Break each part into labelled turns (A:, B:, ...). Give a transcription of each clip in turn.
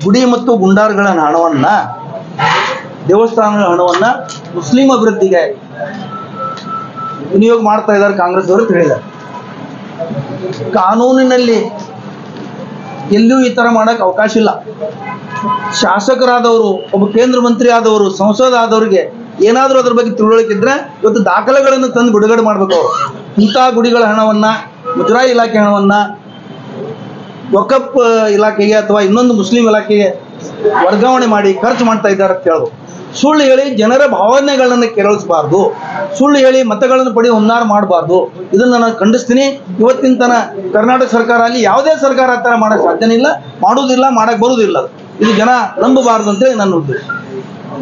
A: ಗುಡಿ ಮತ್ತು ಗುಂಡಾರಗಳ ಹಣವನ್ನ, ದೇವಸ್ಥಾನಗಳ ಹಣವನ್ನ ಮುಸ್ಲಿಂ ಅಭಿವೃದ್ಧಿಗೆ ವಿನಿಯೋಗ ಮಾಡ್ತಾ ಇದ್ದಾರೆ ಕಾಂಗ್ರೆಸ್ ಅವರು ಹೇಳಿದ್ದಾರೆ. ಕಾನೂನಿನಲ್ಲಿ ಎಲ್ಲಿಯೂ ಈ ತರ ಮಾಡಕ್ ಅವಕಾಶ ಇಲ್ಲ. ಶಾಸಕರಾದವರು, ಒಬ್ಬ ಕೇಂದ್ರ ಮಂತ್ರಿ ಆದವರು, ಸಂಸದ ಆದವರಿಗೆ ಏನಾದರೂ ಅದ್ರ ಬಗ್ಗೆ ತಿಳುವಳಿಕೆ ಇದ್ರೆ ಇವತ್ತು ದಾಖಲೆಗಳನ್ನು ತಂದು ಬಿಡುಗಡೆ ಮಾಡ್ಬೇಕು. ಅವರು ಇಂಥ ಗುಡಿಗಳ ಹಣವನ್ನ, ಮುಜರಾಯಿ ಇಲಾಖೆ ಹಣವನ್ನ ವಕಫ್ ಇಲಾಖೆಗೆ ಅಥವಾ ಇನ್ನೊಂದು ಮುಸ್ಲಿಂ ಇಲಾಖೆಗೆ ವರ್ಗಾವಣೆ ಮಾಡಿ ಖರ್ಚು ಮಾಡ್ತಾ ಇದ್ದಾರೆ ಅಂತ ಹೇಳೋದು. ಸುಳ್ಳು ಹೇಳಿ ಜನರ ಭಾವನೆಗಳನ್ನು ಕೆರಳಿಸಬಾರ್ದು, ಸುಳ್ಳು ಹೇಳಿ ಮತಗಳನ್ನು ಪಡೆದು ಹುನ್ನಾರ ಮಾಡಬಾರ್ದು. ಇದನ್ನು ನಾನು ಖಂಡಿಸ್ತೀನಿ. ಇವತ್ತಿನ ತನ ಕರ್ನಾಟಕ ಸರ್ಕಾರ ಅಲ್ಲಿ ಯಾವುದೇ ಸರ್ಕಾರ ಆ ಥರ ಮಾಡೋಕ್ಕೆ ಸಾಧ್ಯನೇ ಇಲ್ಲ, ಮಾಡುವುದಿಲ್ಲ, ಮಾಡಕ್ಕೆ ಬರುವುದಿಲ್ಲ. ಇದು ಜನ ನಂಬಬಾರ್ದು ಅಂತೇಳಿ ನನ್ನ ಉದ್ದೇಶ.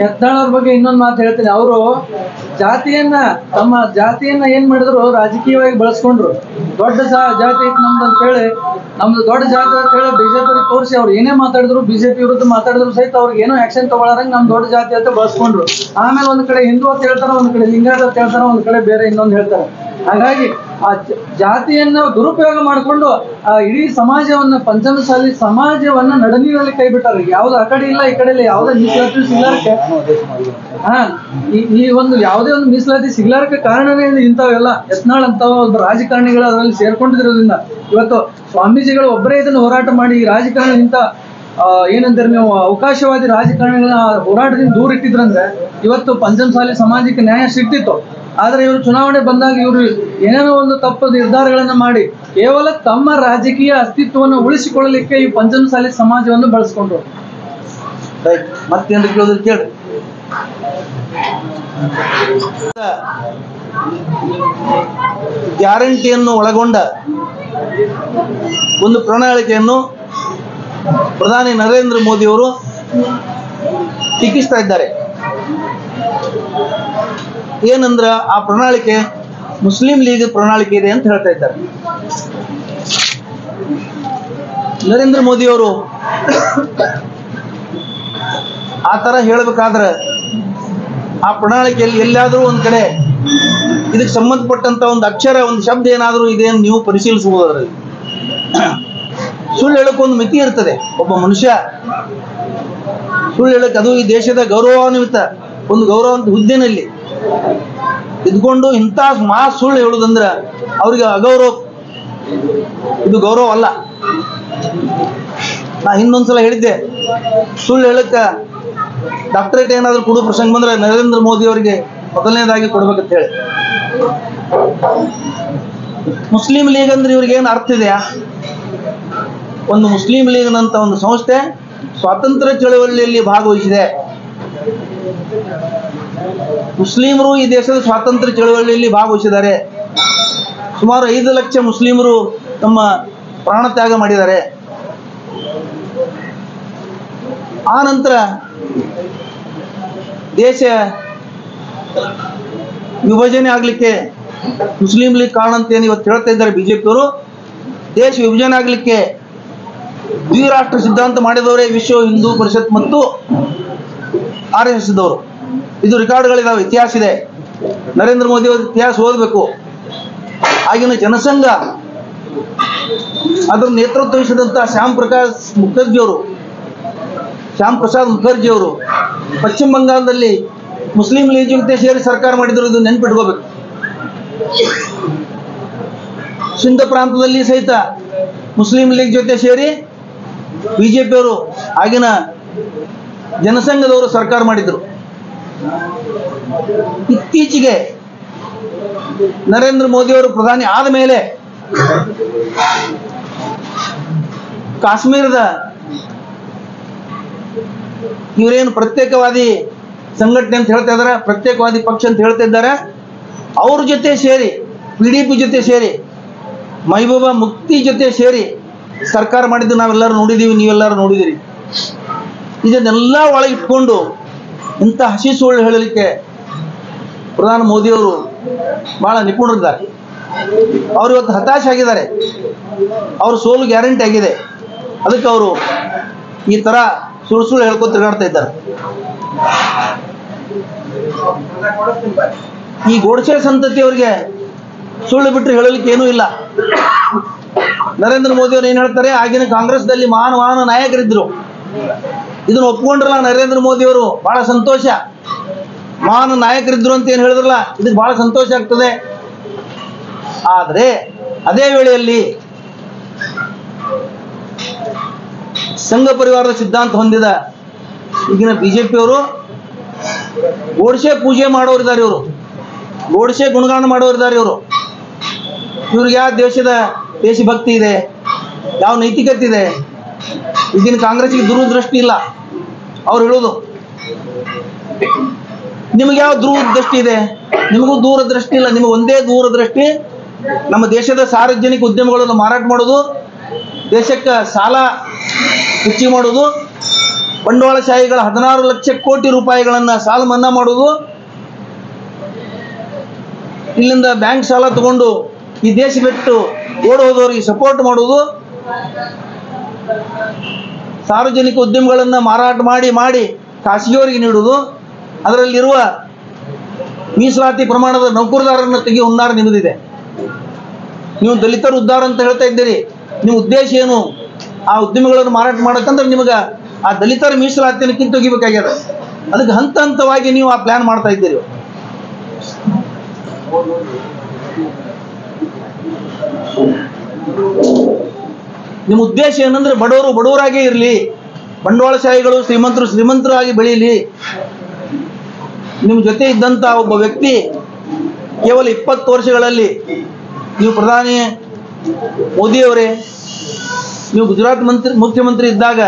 B: ಯತ್ನಾಳ್ ಅವ್ರ ಬಗ್ಗೆ ಇನ್ನೊಂದು ಮಾತು ಹೇಳ್ತೀನಿ. ಅವರು ತಮ್ಮ ಜಾತಿಯನ್ನ ಏನ್ ಮಾಡಿದ್ರು, ರಾಜಕೀಯವಾಗಿ ಬಳಸ್ಕೊಂಡ್ರು. ದೊಡ್ಡ ಜಾತಿ ಐತಿ ನಮ್ದು ಅಂತ ಹೇಳಿ, ನಮ್ದು ದೊಡ್ಡ ಜಾತಿ ಅಂತ ಹೇಳಿ ಬಿಜೆಪಿ ತೋರಿಸಿ ಅವ್ರು ಏನೇ ಮಾತಾಡಿದ್ರು, ಬಿಜೆಪಿ ವಿರುದ್ಧ ಮಾತಾಡಿದ್ರು ಸಹಿತ ಅವ್ರಿಗೆ ಏನೋ ಆಕ್ಷನ್ ತಗೊಳ್ಳಾರಂಗೆ ನಮ್ ದೊಡ್ಡ ಜಾತಿ ಅಂತ ಬಳಸ್ಕೊಂಡ್ರು. ಆಮೇಲೆ ಒಂದ್ ಕಡೆ ಹಿಂದೂ ಅಂತ ಹೇಳ್ತಾರ, ಒಂದ್ ಕಡೆ ಲಿಂಗಾಯತ ಅಂತ ಹೇಳ್ತಾರ, ಒಂದ್ ಕಡೆ ಬೇರೆ ಇನ್ನೊಂದು ಹೇಳ್ತಾರೆ. ಹಾಗಾಗಿ ಆ ಜಾತಿಯನ್ನ ದುರುಪಯೋಗ ಮಾಡಿಕೊಂಡು ಆ ಇಡೀ ಸಮಾಜವನ್ನ, ಪಂಚಮಸಾಲಿ ಸಮಾಜವನ್ನ ನಡನೀರಲ್ಲಿ ಕೈ ಬಿಟ್ಟಾರೆ. ಯಾವ್ದು ಆ ಕಡೆ ಇಲ್ಲ, ಈ ಕಡೆ ಇಲ್ಲ, ಯಾವುದೇ ಮೀಸಲಾತಿ ಸಿಗ್ಲಾರಕ್ಕೆ ಈ ಒಂದು ಯಾವುದೇ ಒಂದು ಮೀಸಲಾತಿ ಸಿಗ್ಲಾರಕ್ಕೆ ಕಾರಣನೇ ಇಂಥವೆಲ್ಲ ಯತ್ನಾಳ್ ಅಂತ ಒಬ್ಬ ರಾಜಕಾರಣಿಗಳು ಅದರಲ್ಲಿ ಸೇರ್ಕೊಂಡಿರೋದ್ರಿಂದ ಇವತ್ತು ಸ್ವಾಮೀಜಿಗಳು ಒಬ್ಬರೇ ಇದನ್ನು ಹೋರಾಟ ಮಾಡಿ ಈ ರಾಜಕಾರಣ ಇಂಥ ಏನಂತಾರೆ ನೀವು ಅವಕಾಶವಾದಿ ರಾಜಕಾರಣಿಗಳನ್ನ ಹೋರಾಟದಿಂದ ದೂರ ಇಟ್ಟಿದ್ರಂದ್ರೆ ಇವತ್ತು ಪಂಚಮಸಾಲಿ ಸಮಾಜಕ್ಕೆ ನ್ಯಾಯ ಸಿಗ್ತಿತ್ತು. ಆದ್ರೆ ಇವರು ಚುನಾವಣೆ ಬಂದಾಗ ಇವರು ಏನೇನೋ ಒಂದು ತಪ್ಪು ನಿರ್ಧಾರಗಳನ್ನ ಮಾಡಿ ಕೇವಲ ತಮ್ಮ ರಾಜಕೀಯ ಅಸ್ತಿತ್ವವನ್ನು ಉಳಿಸಿಕೊಳ್ಳಲಿಕ್ಕೆ ಈ ಪಂಚಮಸಾಲಿ ಸಮಾಜವನ್ನು ಬಳಸ್ಕೊಂಡ್ರು.
A: ಮತ್ತೇನು ಕೇಳಿದ್ರೆ ಕೇಳಿ. ಗ್ಯಾರಂಟಿಯನ್ನು ಒಳಗೊಂಡ ಒಂದು ಪ್ರಣಾಳಿಕೆಯನ್ನು ಪ್ರಧಾನಿ ನರೇಂದ್ರ ಮೋದಿ ಅವರು ಟೀಕಿಸ್ತಾ ಇದ್ದಾರೆ. ಏನಂದ್ರ ಆ ಪ್ರಣಾಳಿಕೆ ಮುಸ್ಲಿಂ ಲೀಗ್ ಪ್ರಣಾಳಿಕೆ ಇದೆ ಅಂತ ಹೇಳ್ತಾ ಇದ್ದಾರೆ. ನರೇಂದ್ರ ಮೋದಿ ಅವರು ಆ ತರ ಹೇಳಬೇಕಾದ್ರೆ ಆ ಪ್ರಣಾಳಿಕೆಯಲ್ಲಿ ಎಲ್ಲಾದರೂ ಒಂದ್ ಕಡೆ ಇದಕ್ಕೆ ಸಂಬಂಧಪಟ್ಟಂತ ಒಂದು ಅಕ್ಷರ, ಒಂದು ಶಬ್ದ ಏನಾದರೂ ಇದೆ ಅಂತ ನೀವು ಪರಿಶೀಲಿಸಬಹುದು. ಅದರಲ್ಲಿ ಸುಳ್ಳು ಹೇಳಕ್ಕೆ ಒಂದು ಮಿತಿ ಇರ್ತದೆ. ಒಬ್ಬ ಮನುಷ್ಯ ಸುಳ್ಳು ಹೇಳಕ್ಕೆ, ಅದು ಈ ದೇಶದ ಗೌರವಾನ್ವಿತ ಒಂದು ಗೌರವಾನ್ವಿತ ಹುದ್ದೆನಲ್ಲಿ ಇದ್ಕೊಂಡು ಇಂಥ ಸುಳ್ಳು ಹೇಳುದಂದ್ರೆ ಅವ್ರಿಗೆ ಅಗೌರವ, ಇದು ಗೌರವ ಅಲ್ಲ. ನಾ ಇನ್ನೊಂದ್ಸಲ ಹೇಳಿದ್ದೆ, ಸುಳ್ಳು ಹೇಳಕ್ಕ ಡಾಕ್ಟರೇಟ್ ಏನಾದರೂ ಕೊಡೋ ಪ್ರಸಂಗ ಬಂದ್ರೆ ನರೇಂದ್ರ ಮೋದಿ ಅವರಿಗೆ ಮೊದಲನೇದಾಗಿ ಕೊಡ್ಬೇಕಂತ ಹೇಳಿ. ಮುಸ್ಲಿಂ ಲೀಗ್ ಅಂದ್ರೆ ಇವ್ರಿಗೆ ಏನು ಅರ್ಥ ಇದೆಯಾ? ಒಂದು ಮುಸ್ಲಿಂ ಲೀಗ್ ಅಂತ ಒಂದು ಸಂಸ್ಥೆ ಸ್ವಾತಂತ್ರ್ಯ ಚಳವಳಿಯಲ್ಲಿ ಭಾಗವಹಿಸಿದೆ. ಮುಸ್ಲಿಮರು ಈ ದೇಶದ ಸ್ವಾತಂತ್ರ್ಯ ಚಳವಳಿಯಲ್ಲಿ ಭಾಗವಹಿಸಿದ್ದಾರೆ. ಸುಮಾರು 5 ಲಕ್ಷ ಮುಸ್ಲಿಮರು ತಮ್ಮ ಪ್ರಾಣ ತ್ಯಾಗ ಮಾಡಿದ್ದಾರೆ. ಆ ನಂತರ ದೇಶ ವಿಭಜನೆ ಆಗ್ಲಿಕ್ಕೆ ಮುಸ್ಲಿಂ ಲೀಗ್ ಕಾರಣ ಅಂತ ಏನು ಇವತ್ತು ಹೇಳ್ತಾ ಇದ್ದಾರೆ ಬಿಜೆಪಿಯವರು. ದೇಶ ವಿಭಜನೆ ಆಗ್ಲಿಕ್ಕೆ ದ್ವಿರಾಷ್ಟ್ರ ಸಿದ್ಧಾಂತ ಮಾಡಿದವರೇ ವಿಶ್ವ ಹಿಂದೂ ಪರಿಷತ್ ಮತ್ತು RSS ದವರು. ಇದು ರೆಕಾರ್ಡ್ಗಳಿದಾವೆ, ಇತಿಹಾಸ ಇದೆ. ನರೇಂದ್ರ ಮೋದಿ ಅವರ ಇತಿಹಾಸ ಓದಬೇಕು. ಆಗಿನ ಜನಸಂಘ ಅದರ ನೇತೃತ್ವ ವಹಿಸಿದಂತ ಶ್ಯಾಮ್ ಪ್ರಸಾದ್ ಮುಖರ್ಜಿ ಅವರು ಪಶ್ಚಿಮ ಬಂಗಾಳದಲ್ಲಿ ಮುಸ್ಲಿಂ ಲೀಗ್ ಜೊತೆ ಸೇರಿ ಸರ್ಕಾರ ಮಾಡಿದ್ರು. ಇದು ನೆನ್ಪಿಟ್ಕೋಬೇಕು. ಸಿಂಧ ಪ್ರಾಂತದಲ್ಲಿ ಸಹಿತ ಮುಸ್ಲಿಂ ಲೀಗ್ ಜೊತೆ ಸೇರಿ ಬಿಜೆಪಿಯವರು ಆಗಿನ ಜನಸಂಘದವರು ಸರ್ಕಾರ ಮಾಡಿದ್ರು. ಇತ್ತೀಚೆಗೆ ನರೇಂದ್ರ ಮೋದಿ ಅವರು ಪ್ರಧಾನಿ ಆದ ಮೇಲೆ ಕಾಶ್ಮೀರದ ಇವರೇನು ಪ್ರತ್ಯೇಕವಾದಿ ಸಂಘಟನೆ ಅಂತ ಹೇಳ್ತಾ ಇದ್ದಾರೆ, ಪ್ರತ್ಯೇಕವಾದಿ ಪಕ್ಷ ಅಂತ ಹೇಳ್ತಾ ಇದ್ದಾರೆ, ಅವ್ರ ಜೊತೆ ಸೇರಿ PDP ಜೊತೆ ಸೇರಿ ಮೆಹಬೂಬಾ ಮುಫ್ತಿ ಜೊತೆ ಸೇರಿ ಸರ್ಕಾರ ಮಾಡಿದ್ದು ನಾವೆಲ್ಲರೂ ನೋಡಿದ್ದೀವಿ, ನೀವೆಲ್ಲರೂ ನೋಡಿದಿರಿ. ಇದನ್ನೆಲ್ಲ ಒಳಗಿಟ್ಕೊಂಡು ಇಂಥ ಹಸಿ ಸುಳ್ಳು ಹೇಳಲಿಕ್ಕೆ ಪ್ರಧಾನಿ ಮೋದಿಯವರು ಬಹಳ ನಿಪುಣರಿದ್ದಾರೆ. ಅವರು ಇವತ್ತು ಹತಾಶೆ ಆಗಿದ್ದಾರೆ. ಅವರು ಸೋಲು ಗ್ಯಾರಂಟಿ ಆಗಿದೆ. ಅದಕ್ಕೆ ಅವರು ಈ ತರ ಸುಳ್ಳು ಹೇಳ್ಕೊತ ತಿರುಗಾಡ್ತಾ ಇದ್ದಾರೆ. ಈ ಗೋಡ್ಸೆ ಸಂತತಿಯವರಿಗೆ ಸುಳ್ಳು ಬಿಟ್ಟರೆ ಹೇಳಲಿಕ್ಕೆ ಏನೂ ಇಲ್ಲ. ನರೇಂದ್ರ ಮೋದಿ ಅವರು ಏನು ಹೇಳ್ತಾರೆ, ಆಗಿನ ಕಾಂಗ್ರೆಸ್ದಲ್ಲಿ ಮಹಾನ್ ನಾಯಕರಿದ್ರು, ಇದನ್ನ ಒಪ್ಕೊಂಡ್ರಲ್ಲ ನರೇಂದ್ರ ಮೋದಿ ಅವರು, ಬಹಳ ಸಂತೋಷ. ಮಹಾನ್ ನಾಯಕರಿದ್ರು ಅಂತ ಏನು ಹೇಳಿದ್ರಲ್ಲ, ಇದಕ್ಕೆ ಬಹಳ ಸಂತೋಷ ಆಗ್ತದೆ. ಆದರೆ ಅದೇ ವೇಳೆಯಲ್ಲಿ ಸಂಘ ಪರಿವಾರದ ಸಿದ್ಧಾಂತ ಹೊಂದಿದ ಈಗಿನ ಬಿಜೆಪಿಯವರು ಗೋಡ್ಸೆ ಪೂಜೆ ಮಾಡೋರಿದ್ದಾರೆ, ಇವರು ಗೋಡ್ಸೆ ಗುಣಗಾನ ಮಾಡೋರಿದ್ದಾರೆ. ಇವ್ರಿಗೆ ಯಾವ ದೇಶಭಕ್ತಿ ಇದೆ, ಯಾವ ನೈತಿಕತೆ ಇದೆ? ಈಗಿನ ಕಾಂಗ್ರೆಸ್ಗೆ ದೂರದೃಷ್ಟಿ ಇಲ್ಲ. ಅವ್ರು ಹೇಳೋದು, ನಿಮಗೆ ಯಾವ ದೂರದೃಷ್ಟಿ ಇದೆ? ನಿಮಗೂ ದೂರದೃಷ್ಟಿ ಇಲ್ಲ. ನಿಮಗೆ ಒಂದೇ ದೂರದೃಷ್ಟಿ, ನಮ್ಮ ದೇಶದ ಸಾರ್ವಜನಿಕ ಉದ್ಯಮಗಳನ್ನು ಮಾರಾಟ ಮಾಡೋದು, ದೇಶಕ್ಕೆ ಸಾಲ ಹೆಚ್ಚಿಗೆ ಮಾಡೋದು, ಬಂಡವಾಳಶಾಹಿಗಳ 16 ಲಕ್ಷ ಕೋಟಿ ರೂಪಾಯಿಗಳನ್ನು ಸಾಲ ಮನ್ನಾ ಮಾಡೋದು, ಇಲ್ಲಿಂದ ಬ್ಯಾಂಕ್ ಸಾಲ ತಗೊಂಡು ಈ ದೇಶ ಬಿಟ್ಟು ಓಡಿ ಹೋದವರಿಗೆ ಸಪೋರ್ಟ್ ಮಾಡೋದು, ಸಾರ್ವಜನಿಕ ಉದ್ಯಮಗಳನ್ನು ಮಾರಾಟ ಮಾಡಿ ಖಾಸಗಿಯವರಿಗೆ ನೀಡುವುದು, ಅದರಲ್ಲಿರುವ ಮೀಸಲಾತಿ ಪ್ರಮಾಣದ ನೌಕರದಾರರನ್ನು ತೆಗೆಯುವ ಹುನ್ನಾರ ನಿಮ್ಮದಿದೆ. ನೀವು ದಲಿತರ ಉದ್ಧಾರ ಅಂತ ಹೇಳ್ತಾ ಇದ್ದೀರಿ. ನಿಮ್ಮ ಉದ್ದೇಶ ಏನು? ಆ ಉದ್ಯಮಗಳನ್ನು ಮಾರಾಟ ಮಾಡಕ್ಕಂದ್ರೆ ನಿಮಗೆ ಆ ದಲಿತರ ಮೀಸಲಾತಿಯನ್ನು ಕಿತ್ತೊಗಿಬೇಕಾಗ್ಯದ. ಅದಕ್ಕೆ ಹಂತ ಹಂತವಾಗಿ ನೀವು ಆ ಪ್ಲಾನ್ ಮಾಡ್ತಾ ಇದ್ದೀರಿ. ನಿಮ್ಮ ಉದ್ದೇಶ ಏನಂದ್ರೆ ಬಡವರು ಬಡವರಾಗೇ ಇರಲಿ, ಬಂಡವಾಳಶಾಹಿಗಳು ಶ್ರೀಮಂತರಾಗಿ ಬೆಳೀಲಿ. ನಿಮ್ಮ ಜೊತೆ ಇದ್ದಂಥ ಒಬ್ಬ ವ್ಯಕ್ತಿ ಕೇವಲ 20 ವರ್ಷಗಳಲ್ಲಿ, ನೀವು ಪ್ರಧಾನಿ ಮೋದಿಯವರೇ, ನೀವು ಗುಜರಾತ್ ಮುಖ್ಯಮಂತ್ರಿ ಇದ್ದಾಗ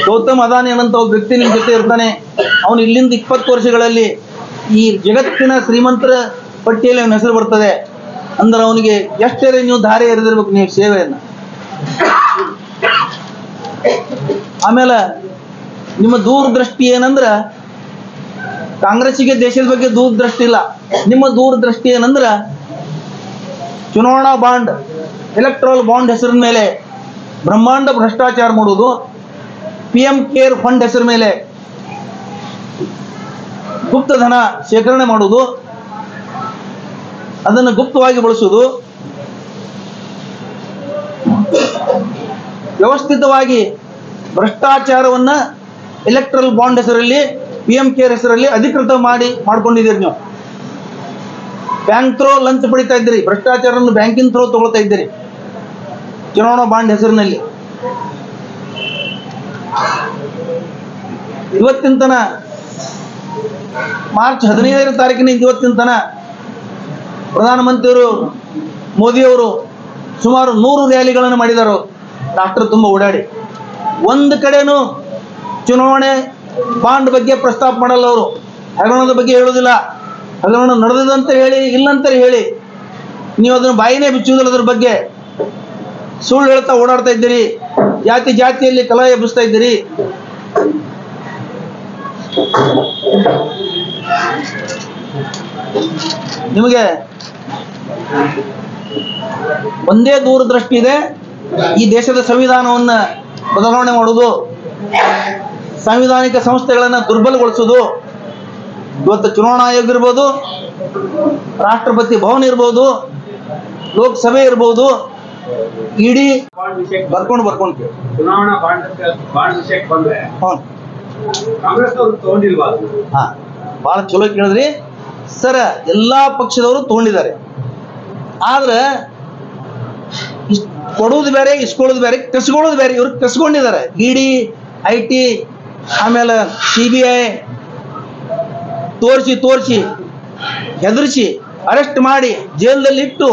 A: ಗೌತಮ್ ಅದಾನಿ ಅನ್ನಂತ ಒಬ್ಬ ವ್ಯಕ್ತಿ ನಿಮ್ಮ ಜೊತೆ ಇರ್ತಾನೆ. ಅವನು ಇಲ್ಲಿಂದ 20 ವರ್ಷಗಳಲ್ಲಿ ಈ ಜಗತ್ತಿನ ಶ್ರೀಮಂತರ ಪಟ್ಟಿಯಲ್ಲಿ ಅವನ ಹೆಸರು ಬರ್ತದೆ ಅಂದ್ರೆ ಅವನಿಗೆ ಎಷ್ಟೇ ನೀವು ದಾರಿ ಎರೆದಿರ್ಬೇಕು ನೀವು ಸೇವೆಯನ್ನು. ಆಮೇಲೆ ನಿಮ್ಮ ದೂರದೃಷ್ಟಿ ಏನಂದ್ರೆ, ಕಾಂಗ್ರೆಸ್ಸಿಗೆ ದೇಶದ ಬಗ್ಗೆ ದೂರದೃಷ್ಟಿ ಇಲ್ಲ. ನಿಮ್ಮ ದೂರದೃಷ್ಟಿ ಏನಂದ್ರೆ, ಚುನಾವಣಾ ಬಾಂಡ್, ಎಲೆಕ್ಟ್ರಲ್ ಬಾಂಡ್ ಹೆಸರಿನ ಮೇಲೆ ಬ್ರಹ್ಮಾಂಡ ಭ್ರಷ್ಟಾಚಾರ ಮಾಡುವುದು, PM ಕೇರ್ ಫಂಡ್ ಹೆಸರ ಮೇಲೆ ಗುಪ್ತ ಧನ ಶೇಖರಣೆ ಮಾಡುವುದು, ಅದನ್ನು ಗುಪ್ತವಾಗಿ ಬಳಸುವುದು, ವ್ಯವಸ್ಥಿತವಾಗಿ ಭ್ರಷ್ಟಾಚಾರವನ್ನ ಎಲೆಕ್ಟ್ರಲ್ ಬಾಂಡ್ ಹೆಸರಲ್ಲಿ, PM ಕೇರ್ ಹೆಸರಲ್ಲಿ ಅಧಿಕೃತ ಮಾಡ್ಕೊಂಡಿದ್ದೀರಿ. ನೀವು ಬ್ಯಾಂಕ್ ಥ್ರೋ ಲಂಚ ಪಡಿತಾ ಇದ್ದೀರಿ, ಭ್ರಷ್ಟಾಚಾರವನ್ನು ಬ್ಯಾಂಕಿನ ಥ್ರೋ ತಗೊಳ್ತಾ ಇದ್ದೀರಿ ಚುನಾವಣಾ ಬಾಂಡ್ ಹೆಸರಿನಲ್ಲಿ. ಇವತ್ತಿನ ತನ ಮಾರ್ಚ್ 15ನೇ ತಾರೀಕಿನಿಂದ ಇವತ್ತಿನ ತನ ಪ್ರಧಾನಮಂತ್ರಿಯವರು ಮೋದಿಯವರು ಸುಮಾರು 100 ರ್ಯಾಲಿಗಳನ್ನು ಮಾಡಿದರು. ರಾಷ್ಟ್ರ ತುಂಬ ಓಡಾಡಿ ಒಂದು ಕಡೆನೂ ಚುನಾವಣೆ ಬಾಂಡ್ ಬಗ್ಗೆ ಪ್ರಸ್ತಾಪ ಮಾಡಲ್ಲ. ಅವರು ಹಗರಣದ ಬಗ್ಗೆ ಹೇಳೋದಿಲ್ಲ. ಹಗರಣ ನಡೆದಂತ ಹೇಳಿ ಇಲ್ಲಂತ ಹೇಳಿ ನೀವು ಅದನ್ನು ಬಾಯಿನೇ ಬಿಚ್ಚುವುದಿಲ್ಲ. ಅದ್ರ ಬಗ್ಗೆ ಸುಳ್ಳು ಹೇಳ್ತಾ ಓಡಾಡ್ತಾ ಇದ್ದೀರಿ. ಜಾತಿಯಲ್ಲಿ ಕಲಹ ಎಬ್ಬಿಸ್ತಾ ಇದ್ದೀರಿ. ನಿಮಗೆ ಒಂದೇ ದೂರದೃಷ್ಟಿ ಇದೆ, ಈ ದೇಶದ ಸಂವಿಧಾನವನ್ನ ಬದಲಾವಣೆ ಮಾಡುವುದು, ಸಾಂವಿಧಾನಿಕ ಸಂಸ್ಥೆಗಳನ್ನು ದುರ್ಬಲಗೊಳಿಸುವುದು. ಇವತ್ತು ಚುನಾವಣಾ ಆಯೋಗ ಇರ್ಬೋದು, ರಾಷ್ಟ್ರಪತಿ ಭವನ ಇರ್ಬೋದು, ಲೋಕಸಭೆ ಇರ್ಬೋದು, ಇಡೀ ಬರ್ಕೊಂಡು
C: ಚುನಾವಣಾ ಬಾಂಡ್ ವಿಷಯಕ್ಕೆ ಬಂದ್ರೆ ಕಾಂಗ್ರೆಸ್ ಅವರು ತಗೊಂಡಿಲ್ವಾ?
A: ಬಹಳ ಚಲೋ ಕೇಳಿದ್ರಿ ಸರ್. ಎಲ್ಲಾ ಪಕ್ಷದವರು ತಗೊಂಡಿದ್ದಾರೆ. ಆದ್ರೆ ಕೊಡುವುದು ಬೇರೆ, ಇಸ್ಕೊಳ್ಳೋದು ಬೇರೆ, ಕಸ್ಕೊಳ್ಳೋದು ಬೇರೆ. ಇವ್ರು ಕಸ್ಕೊಂಡಿದ್ದಾರೆ. ED, IT, ಆಮೇಲೆ CBI ತೋರಿಸಿ ಹೆದರಿಸಿ ಅರೆಸ್ಟ್ ಮಾಡಿ ಜೈಲಲ್ಲಿ ಇಟ್ಟು,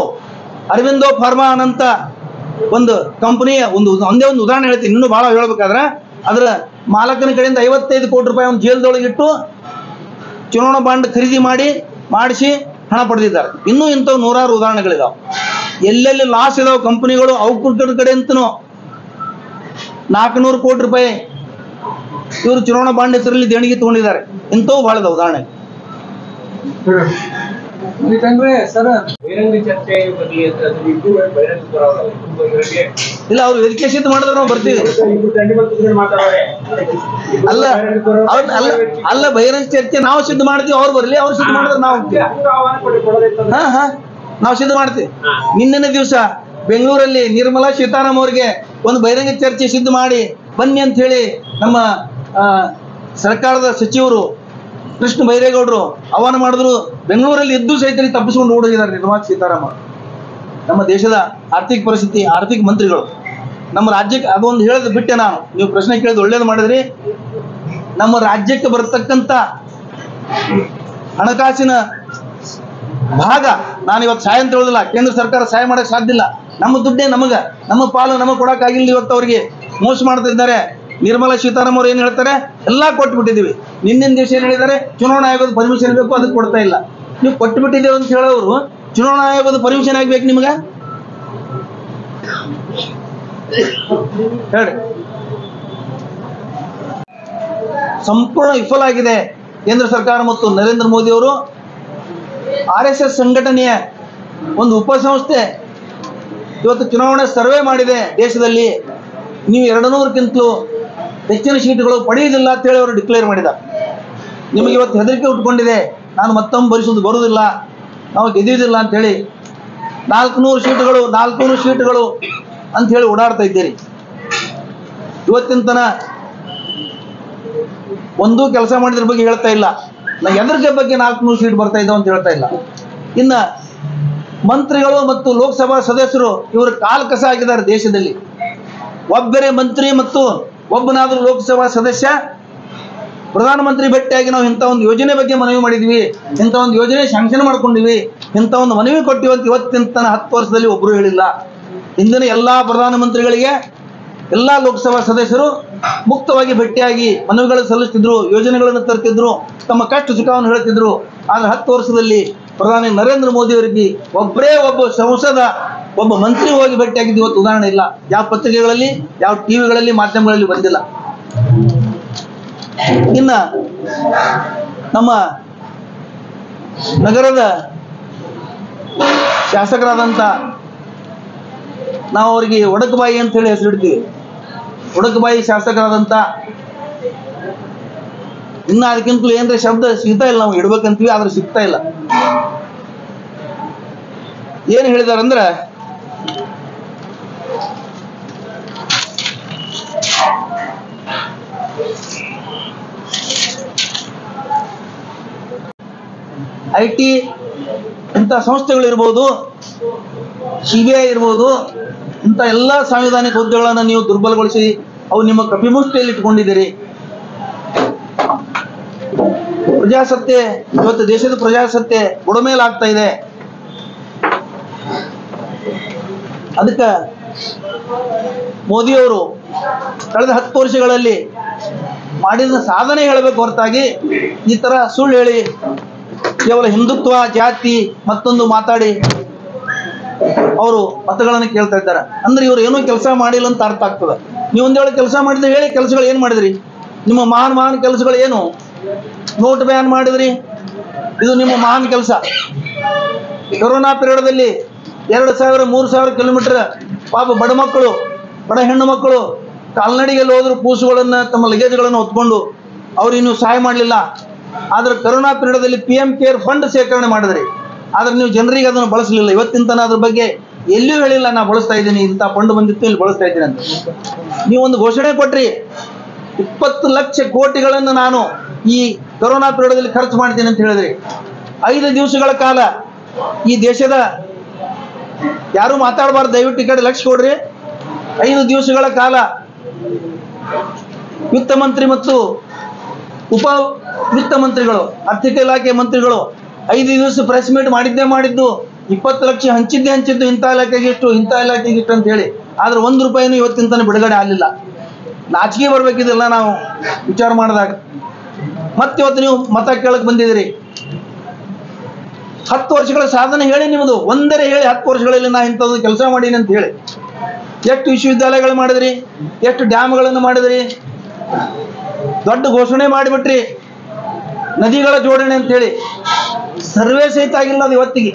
A: ಅರವಿಂದೋ ಫಾರ್ಮಾ ಅಂತ ಒಂದು ಕಂಪನಿಯ ಒಂದೇ ಒಂದು ಉದಾಹರಣೆ ಹೇಳ್ತೀನಿ, ಇನ್ನೂ ಬಹಳ ಹೇಳ್ಬೇಕಾದ್ರೆ. ಅದರ ಮಾಲಕನ ಕಡೆಯಿಂದ 55 ಕೋಟಿ ರೂಪಾಯಿ ಒಂದು ಜೈಲದೊಳಗೆ ಇಟ್ಟು ಚುನಾವಣಾ ಬಾಂಡ್ ಖರೀದಿ ಮಾಡಿಸಿ ಹಣ ಪಡೆದಿದ್ದಾರೆ. ಇನ್ನೂ ಇಂಥವು 100 ಉದಾಹರಣೆಗಳಿದಾವೆ. ಎಲ್ಲೆಲ್ಲಿ ಲಾಸ್ ಇದಾವೆ ಕಂಪನಿಗಳು, ಅವ್ರ ಕಡೆ ಅಂತನೂ 400 ಕೋಟಿ ರೂಪಾಯಿ ಇವರು ಚುನಾವಣಾ ಬಾಂಡ್ ಹೆಸರಲ್ಲಿ ದೇಣಿಗೆ ತಗೊಂಡಿದ್ದಾರೆ. ಇಂಥವು ಬಹಳ ಇದಾವೆ ಉದಾಹರಣೆ. ಇಲ್ಲ, ಅವ್ರು ವೇದಿಕೆ ಸಿದ್ಧ ಮಾಡಿದ್ರೆ ನಾವು ಬರ್ತೀವಿ. ಅಲ್ಲ ಬಹಿರಂಗ ಚರ್ಚೆ ನಾವು ಸಿದ್ಧ ಮಾಡ್ತೀವಿ, ಅವ್ರು ಬರ್ಲಿ. ಅವ್ರು ಸಿದ್ಧ ಮಾಡಿದ್ರೆ ನಾವು ನಾವು ಸಿದ್ಧ ಮಾಡ್ತೀವಿ. ನಿನ್ನೆ ದಿವಸ ಬೆಂಗಳೂರಲ್ಲಿ ನಿರ್ಮಲಾ ಸೀತಾರಾಮನ್ ಅವರಿಗೆ ಒಂದು ಬಹಿರಂಗ ಚರ್ಚೆ ಸಿದ್ಧ ಮಾಡಿ ಬನ್ನಿ ಅಂತ ಹೇಳಿ ನಮ್ಮ ಸರ್ಕಾರದ ಸಚಿವರು ಕೃಷ್ಣ ಬೈರೇಗೌಡರು ಆಹ್ವಾನ ಮಾಡಿದ್ರು. ಬೆಂಗಳೂರಲ್ಲಿ ಇದ್ದು ಸಹಿತ ತಪ್ಪಿಸಿಕೊಂಡು ಓಡೋಗಿದ್ದಾರೆ ನಿರ್ಮಲಾ ಸೀತಾರಾಮನ್. ನಮ್ಮ ದೇಶದ ಆರ್ಥಿಕ ಪರಿಸ್ಥಿತಿ, ಆರ್ಥಿಕ ಮಂತ್ರಿಗಳು ನಮ್ಮ ರಾಜ್ಯಕ್ಕೆ ಅದೊಂದು ಹೇಳೋದು ಬಿಟ್ಟೆ ನಾನು. ನೀವು ಪ್ರಶ್ನೆ ಕೇಳಿದ ಒಳ್ಳೇದು ಮಾಡಿದ್ರಿ. ನಮ್ಮ ರಾಜ್ಯಕ್ಕೆ ಬರತಕ್ಕಂಥ ಹಣಕಾಸಿನ ಭಾಗ ನಾನು ಇವತ್ತು ಸಹಾಯ ಅಂತ ಹೇಳೋದಿಲ್ಲ. ಕೇಂದ್ರ ಸರ್ಕಾರ ಸಹಾಯ ಮಾಡಕ್ಕೆ ಸಾಧ್ಯ ಇಲ್ಲ. ನಮ್ಮ ದುಡ್ಡೇ ನಮ್ಮ ಪಾಲು ನಮಗೆ ಕೊಡೋಕ್ಕಾಗಿಲ್ಲ. ಇವತ್ತು ಅವರಿಗೆ ಮೋಸ ಮಾಡ್ತಿದ್ದಾರೆ. ನಿರ್ಮಲಾ ಸೀತಾರಾಮನ್ ಅವರು ಏನು ಹೇಳ್ತಾರೆ, ಎಲ್ಲ ಕೊಟ್ಬಿಟ್ಟಿದ್ದೀವಿ. ನಿನ್ನಿನ ದಿವಸ ಏನು ಹೇಳಿದ್ದಾರೆ, ಚುನಾವಣಾ ಆಯೋಗದ ಪರ್ಮಿಷನ್ ಬೇಕು, ಅದಕ್ಕೆ ಕೊಡ್ತಾ ಇಲ್ಲ. ನೀವು ಕೊಟ್ಟುಬಿಟ್ಟಿದ್ದೇವೆ ಅಂತ ಹೇಳೋರು ಚುನಾವಣಾ ಆಯೋಗದ ಪರ್ಮಿಷನ್ ಆಗ್ಬೇಕು ನಿಮ್ಗೆ? ಹೇಳಿ. ಸಂಪೂರ್ಣ ವಿಫಲ ಆಗಿದೆ ಕೇಂದ್ರ ಸರ್ಕಾರ ಮತ್ತು ನರೇಂದ್ರ ಮೋದಿ ಅವರು. RSS ಸಂಘಟನೆಯ ಒಂದು ಉಪಸಂಸ್ಥೆ ಇವತ್ತು ಚುನಾವಣೆ ಸರ್ವೆ ಮಾಡಿದೆ ದೇಶದಲ್ಲಿ. ನೀವು 200ಕ್ಕಿಂತಲೂ ಹೆಚ್ಚಿನ ಸೀಟುಗಳು ಪಡೆಯುವುದಿಲ್ಲ ಅಂತೇಳಿ ಅವರು ಡಿಕ್ಲೇರ್ ಮಾಡಿದ್ದಾರೆ. ನಿಮಗೆ ಇವತ್ತು ಹೆದರಿಕೆ ಉಟ್ಕೊಂಡಿದೆ, ನಾನು ಮತ್ತೊಮ್ಮೆ ಬರುವುದಿಲ್ಲ, ನಾವು ಗೆದ್ದುವುದಿಲ್ಲ ಅಂಥೇಳಿ 400 ಸೀಟುಗಳು ಅಂತ ಹೇಳಿ ಓಡಾಡ್ತಾ ಇದ್ದೀರಿ. ಇವತ್ತಿನ ತನ ಒಂದೂ ಕೆಲಸ ಮಾಡಿದ್ರ ಬಗ್ಗೆ ಹೇಳ್ತಾ ಇಲ್ಲ. ಎದರ ಬಗ್ಗೆ 400 ಸೀಟ್ ಬರ್ತಾ ಇದ್ದಾವೆ ಅಂತ ಹೇಳ್ತಾ ಇಲ್ಲ. ಇನ್ನು ಮಂತ್ರಿಗಳು ಮತ್ತು ಲೋಕಸಭಾ ಸದಸ್ಯರು ಇವರು ಕಾಲು ಕಸ ಆಗಿದ್ದಾರೆ ದೇಶದಲ್ಲಿ. ಒಬ್ಬರೇ ಮಂತ್ರಿ ಮತ್ತು ಒಬ್ಬನಾದರೂ ಲೋಕಸಭಾ ಸದಸ್ಯ ಪ್ರಧಾನಮಂತ್ರಿ ಭೇಟಿಯಾಗಿ ನಾವು ಇಂಥ ಒಂದು ಯೋಜನೆ ಬಗ್ಗೆ ಮನವಿ ಮಾಡಿದ್ವಿ, ಇಂಥ ಒಂದು ಯೋಜನೆ ಶಾಂಕ್ಷನ್ ಮಾಡ್ಕೊಂಡಿವಿ, ಇಂಥ ಒಂದು ಮನವಿ ಕೊಟ್ಟಿವಿ ಅಂತ ಇವತ್ತಿನ ತನ 10 ವರ್ಷದಲ್ಲಿ ಒಬ್ಬರು ಹೇಳಿಲ್ಲ. ಇಂದಿನ ಎಲ್ಲ ಪ್ರಧಾನಮಂತ್ರಿಗಳಿಗೆ ಎಲ್ಲ ಲೋಕಸಭಾ ಸದಸ್ಯರು ಮುಕ್ತವಾಗಿ ಭೇಟಿಯಾಗಿ ಮನವಿಗಳು ಸಲ್ಲಿಸ್ತಿದ್ರು, ಯೋಜನೆಗಳನ್ನು ತರ್ತಿದ್ರು, ತಮ್ಮ ಕಷ್ಟ ಸುಖವನ್ನು ಹೇಳ್ತಿದ್ರು. ಆದರೆ 10 ವರ್ಷದಲ್ಲಿ ಪ್ರಧಾನಿ ನರೇಂದ್ರ ಮೋದಿ ಅವರಿಗೆ ಒಬ್ಬ ಸಂಸದ, ಒಬ್ಬ ಮಂತ್ರಿ ಹೋಗಿ ಭೇಟಿಯಾಗಿದ್ದು ಇವತ್ತು ಉದಾಹರಣೆ ಇಲ್ಲ. ಯಾವ ಪತ್ರಿಕೆಗಳಲ್ಲಿ, ಯಾವ ಟಿವಿಗಳಲ್ಲಿ, ಮಾಧ್ಯಮಗಳಲ್ಲಿ ಬಂದಿಲ್ಲ. ಇನ್ನ ನಮ್ಮ ನಗರದ ಶಾಸಕರಾದಂಥ ನಾವು ಅವರಿಗೆ ಒಡಕುಬಾಯಿ ಅಂತ ಹೇಳಿ ಹೆಸರಿಡ್ತೀವಿ. ಒಡಕುಬಾಯಿ ಶಾಸಕರಾದಂಥ ಇನ್ನ ಅದಕ್ಕಿಂತಲೂ ಏನ್ರೆ ಶಬ್ದ ಸಿಗ್ತಾ ಇಲ್ಲ, ನಾವು ಇಡ್ಬೇಕಂತೀವಿ ಆದ್ರೆ ಸಿಗ್ತಾ ಇಲ್ಲ. ಏನು ಹೇಳಿದಾರಂದ್ರೆ, IT ಇಂಥ ಸಂಸ್ಥೆಗಳಿರ್ಬೋದು, CBI ಇರ್ಬೋದು, ಇಂಥ ಎಲ್ಲ ಸಾಂವಿಧಾನಿಕ ಹುದ್ದೆಗಳನ್ನು ನೀವು ದುರ್ಬಲಗೊಳಿಸಿ ಅವು ನಿಮ್ಮ ಕಪಿಮುಷ್ಟಿಯಲ್ಲಿ ಇಟ್ಕೊಂಡಿದ್ದೀರಿ. ಪ್ರಜಾಸತ್ತೆ ಇವತ್ತು ದೇಶದ ಪ್ರಜಾಸತ್ತೆ ಬುಡಮೇಲಾಗ್ತಾ ಇದೆ. ಅದಕ್ಕೆ ಮೋದಿಯವರು ಕಳೆದ 10 ವರ್ಷಗಳಲ್ಲಿ ಮಾಡಿದ ಸಾಧನೆ ಹೇಳಬೇಕು ಹೊರತಾಗಿ ಈ ಥರ ಸುಳ್ಳು ಹೇಳಿ ಕೇವಲ ಹಿಂದುತ್ವ, ಜಾತಿ ಮತ್ತೊಂದು ಮಾತಾಡಿ ಅವರು ಮತಗಳನ್ನು ಕೇಳ್ತಾ ಇದ್ದಾರೆ. ಅಂದ್ರೆ ಇವರು ಏನೂ ಕೆಲಸ ಮಾಡಿಲ್ಲ ಅಂತ ಅರ್ಥ ಆಗ್ತದೆ. ನೀವು ಒಂದು ವೇಳೆ ಕೆಲಸ ಮಾಡಿದ್ರೆ ಹೇಳಿ, ಕೆಲಸಗಳು ಏನು ಮಾಡಿದ್ರಿ? ನಿಮ್ಮ ಮಹಾನ್ ಕೆಲಸಗಳು ಏನು? ನೋಟ್ ಬ್ಯಾನ್ ಮಾಡಿದ್ರಿ, ಇದು ನಿಮ್ಮ ಮಹಾನ್ ಕೆಲಸ. ಕೊರೋನಾ ಪೀರಿಯಡ್ದಲ್ಲಿ 2,000-3,000 ಕಿಲೋಮೀಟರ್ ಪಾಪ ಬಡ ಮಕ್ಕಳು, ಬಡ ಹೆಣ್ಣು ಮಕ್ಕಳು ಕಾಲ್ನಡಿಗೆಯಲ್ಲಿ ಹೋದ್ರು, ಕೂಸುಗಳನ್ನು ತಮ್ಮ ಲಗೇಜ್ಗಳನ್ನು ಹೊತ್ಕೊಂಡು ಅವ್ರಿಗೆ ನೀವು ಸಹಾಯ ಮಾಡಲಿಲ್ಲ. ಆದರೆ ಕೊರೋನಾ ಪೀರಿಯಡ್ದಲ್ಲಿ PM ಕೇರ್ ಫಂಡ್ ಶೇಖರಣೆ ಮಾಡಿದ್ರಿ, ಆದರೆ ನೀವು ಜನರಿಗೆ ಅದನ್ನು ಬಳಸಲಿಲ್ಲ. ಇವತ್ತಿನ ತನ ಅದ್ರ ಬಗ್ಗೆ ಎಲ್ಲಿಯೂ ಹೇಳಿಲ್ಲ, ನಾ ಬಳಸ್ತಾ ಇದ್ದೀನಿ, ಇಂಥ ಫಂಡ್ ಬಂದಿತ್ತು, ಇಲ್ಲಿ ಬಳಸ್ತಾ ಇದ್ದೀನಿ ಅಂತ. ನೀವೊಂದು ಘೋಷಣೆ ಕೊಟ್ರಿ, 20 ಲಕ್ಷ ಕೋಟಿಗಳನ್ನು ನಾನು ಈ ಕೊರೋನಾ ಪೀರಿಯಡ್ದಲ್ಲಿ ಖರ್ಚು ಮಾಡ್ತೀನಿ ಅಂತ ಹೇಳಿದ್ರಿ. 5 ದಿವಸಗಳ ಕಾಲ ಈ ದೇಶದ ಯಾರು ಮಾತಾಡಬಾರ್ದು, ದಯವಿಟ್ಟು ಈ ಕಡೆ ಲಕ್ಷ ಕೊಡ್ರಿ. 5 ದಿವಸಗಳ ಕಾಲ ವಿತ್ತ ಮಂತ್ರಿ ಮತ್ತು ಉಪ ವಿತ್ತ ಮಂತ್ರಿಗಳು, ಆರ್ಥಿಕ ಇಲಾಖೆ ಮಂತ್ರಿಗಳು 5 ದಿವಸ ಪ್ರೆಸ್ ಮೀಟ್ ಮಾಡಿದ್ದು 20 ಲಕ್ಷ ಹಂಚಿದ್ದು ಇಂಥ ಇಲಾಖೆಗೆ ಇಷ್ಟು, ಇಂಥ ಇಲಾಖೆಗೆ ಇಷ್ಟು ಅಂತ ಹೇಳಿ. ಆದ್ರೆ 1 ರೂಪಾಯಿನೂ ಇವತ್ತಿನ ತನಕ ಬಿಡುಗಡೆ ಆಗಲಿಲ್ಲ. ನಾಚಿಕೆ ಬರ್ಬೇಕಿದೆಲ್ಲ ನಾವು ವಿಚಾರ ಮಾಡಿದಾಗ. ಮತ್ತೆ ಇವತ್ತು ನೀವು ಮತ ಕೇಳಕ್ಕೆ ಬಂದಿದ್ದೀರಿ. 10 ವರ್ಷಗಳ ಸಾಧನೆ ಹೇಳಿ, ನಿಮ್ಮದು ಒಂದರೆ ಹೇಳಿ. 10 ವರ್ಷಗಳಲ್ಲಿ ನಾ ಇಂಥದ್ದು ಕೆಲಸ ಮಾಡೀನಿ ಅಂತ ಹೇಳಿ. ಎಷ್ಟು ವಿಶ್ವವಿದ್ಯಾಲಯಗಳು ಮಾಡಿದ್ರಿ, ಎಷ್ಟು ಡ್ಯಾಮ್ಗಳನ್ನು ಮಾಡಿದ್ರಿ, ದೊಡ್ಡ ಘೋಷಣೆ ಮಾಡಿಬಿಟ್ರಿ, ನದಿಗಳ ಜೋಡಣೆ ಅಂತೇಳಿ. ಸರ್ವೆ ಸಹಿತ ಆಗಿಲ್ಲ ಅದು ಇವತ್ತಿಗೆ,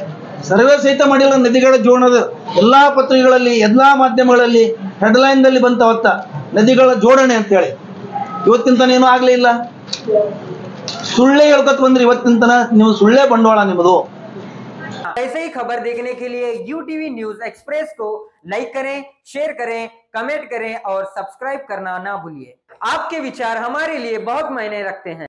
A: ಸರ್ವೆ ಸಹಿತ ಮಾಡಿಲ್ಲ ನದಿಗಳ ಜೋಡಣದ. ಎಲ್ಲ ಪತ್ರಿಕೆಗಳಲ್ಲಿ, ಎಲ್ಲ ಮಾಧ್ಯಮಗಳಲ್ಲಿ ಹೆಡ್ಲೈನ್ದಲ್ಲಿ ಬಂತ ಹೊತ್ತ ನದಿಗಳ ಜೋಡಣೆ ಅಂತೇಳಿ. ಇವತ್ತಿನ ತನ ಏನೂ ಆಗಲೇ ಇಲ್ಲ. ಸುಳ್ಳೇ ಹೇಳ್ಕೊತ ಬಂದ್ರಿ ಇವತ್ತಿನ ತನ. ನೀವು ಸುಳ್ಳೇ ಬಂಡವಾಳ ನಿಮ್ಮದು.
D: ऐसे ही खबर देखने के लिए UTV न्यूज एक्सप्रेस को लाइक करें, शेयर करें, कमेंट करें और सब्सक्राइब करना ना भूलिए। आपके विचार हमारे लिए बहुत मायने रखते हैं।